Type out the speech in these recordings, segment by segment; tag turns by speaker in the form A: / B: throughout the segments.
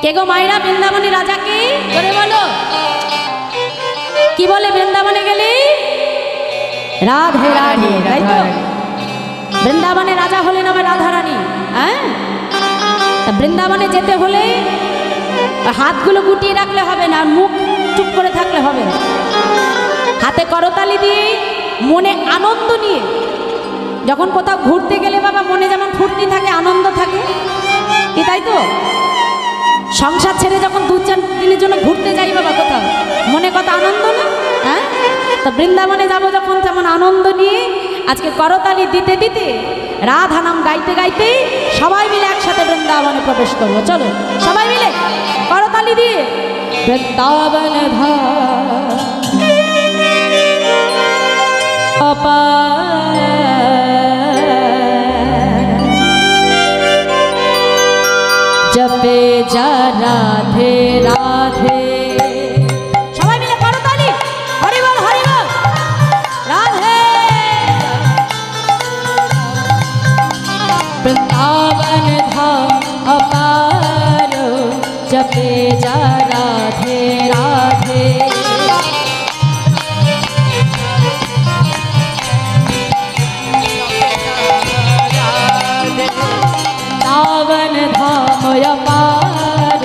A: কে গো মায়েরা বৃন্দাবনে রাজাকে করে বলো কি বলে বৃন্দাবনে গেলে রাধে রাধে, তাই তো? বৃন্দাবনে রাজা হলেন আমার রাধারানী। হ্যাঁ, বৃন্দাবনে যেতে হলে হাতগুলো গুটিয়ে রাখলে হবে না, মুখ চুপ করে থাকলে হবে না। হাতে করতালি দিয়ে মনে আনন্দ নিয়ে যখন কোথাও ঘুরতে গেলে বাবা মনে যেমন ফুর্তি থাকে, আনন্দ থাকে, কি তাই তো? সংসার ছেড়ে যখন 2-4 দিনের জন্য ঘুরতে যাই বাবা কোথাও, মনে কত আনন্দ না? হ্যাঁ, তো বৃন্দাবনে যাবো যখন তেমন আনন্দ নিয়ে আজকে করতালি দিতে দিতে রাধা নাম গাইতে গাইতে সবাই মিলে একসাথে বৃন্দাবনে প্রবেশ করবো। চলো সবাই মিলে করতালি দিয়ে বৃন্দাবন जपे जा राधे राधे, सबाई मिले करताली, हरि बोल राधे। वृंदावन धाम अपार जपे जा राधे राधे। वृंदावन धाम अपार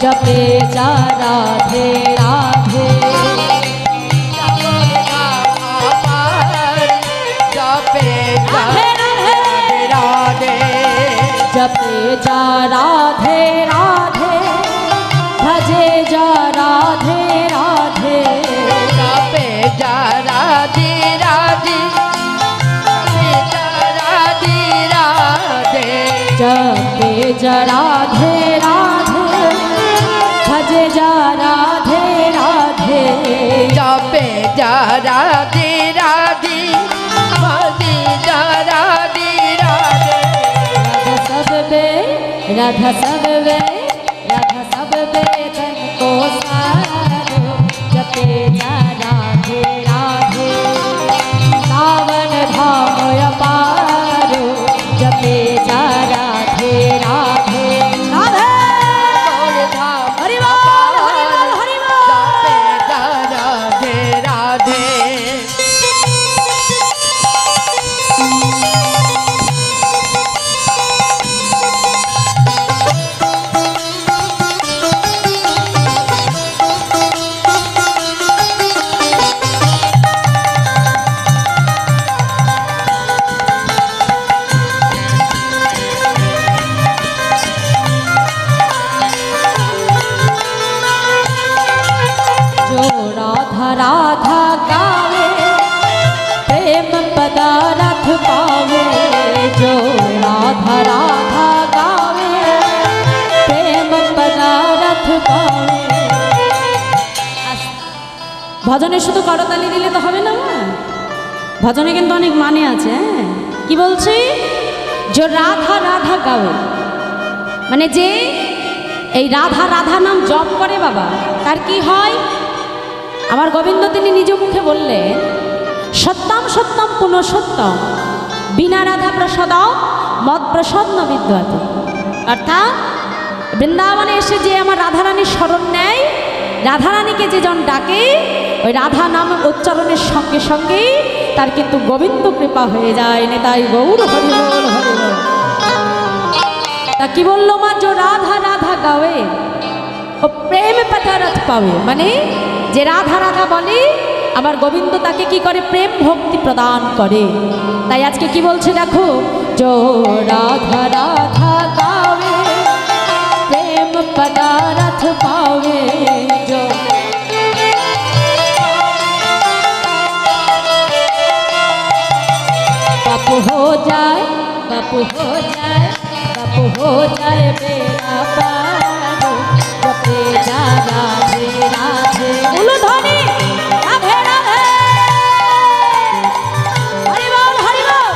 A: जपे जा राधे राधे।
B: जपे जा राधे राधे,
A: भजे जा राधे राधे,
B: जपे जा राधे राधे, जपे जा राधे राधे,
A: जपे जा राधे राधे, भजे जा राधे राधे,
B: जपे जा राधे राधे, भजे जा राधे राधे।
A: राधा सब वे राधा सब वे तन को सारो जपे जा राधे राधे। सावन धाम अपारो जपे जा राधे राधे राधे। हरि बोल हरि बोल,
B: जपे जा राधे राधे।
A: राधा गावे प्रेम पदारथ पावे, जो राधा राधा गावे प्रेम पदारथ पावे। ভজনে শুধু করতালি দিলে তো হবে না, ভজনে কিন্তু অনেক মানে আছে। কি বলছি? যে রাধা রাধা গাवे মানে যে এই রাধা রাধা নাম জপ করে বাবা, তার কি হয়? আমার গোবিন্দ তিনি নিজ মুখে বললেন, সত্যম সত্যম পুনঃ সত্যম বিনা রাধা প্রসাদ মদ প্রসন্ন বিদ্যাত। অর্থাৎ বৃন্দাবনে এসে যে আমার রাধারানীর স্মরণ নেয়, রাধারানীকে যে জন ডাকে, ওই রাধা নাম উচ্চারণের সঙ্গে সঙ্গে তার কিন্তু গোবিন্দ কৃপা হয়ে যায়। নেতাই গৌর হরি বল হরি বল। তা কি বললো মা? যে রাধা রাধা গাवे ও প্রেম পদারথ পাবে, মানে যে রাধা রাধা বলে আমার গোবিন্দ তাকে কি করে? প্রেম ভক্তি প্রদান করে। তাই আজকে কি বলছে দেখো, जो राधा राधा गावे प्रेम पदारथ पावे, जो बाप हो जाए बाप हो जाए बाप हो जाए बेड़ा पार जपे जा राधे राधे। बोलो धनी राधे राधे, हरि बोल हरि बोल।